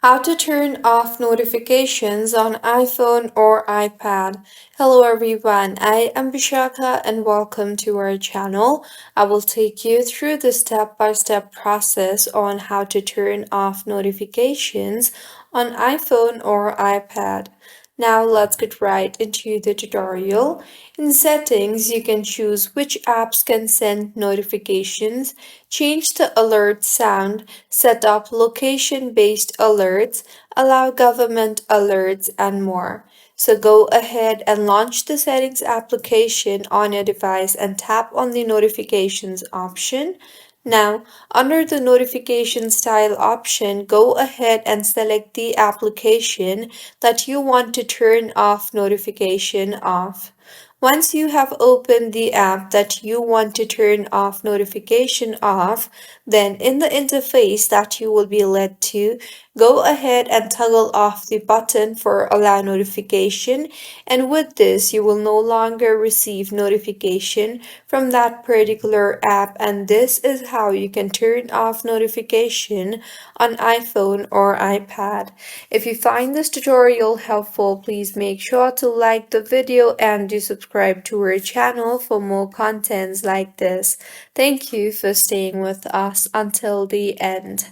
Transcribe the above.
How to turn off notifications on iPhone or iPad. Hello everyone, I am Bishaka and welcome to our channel. I will take you through the step-by-step process on how to turn off notifications on iPhone or iPad. Now let's get right into the tutorial. In settings, you can choose which apps can send notifications, change the alert sound, set up location-based alerts, allow government alerts, and more. So go ahead and launch the settings application on your device and tap on the notifications option. Now, under the notification style option, go ahead and select the application that you want to turn off notification off. Once you have opened the app that you want to turn off notification off, then in the interface that you will be led to, go ahead and toggle off the button for allow notification, and with this you will no longer receive notification from that particular app, and this is how you can turn off notification on iPhone or iPad. If you find this tutorial helpful, please make sure to like the video and do subscribe to our channel for more contents like this. Thank you for staying with us until the end.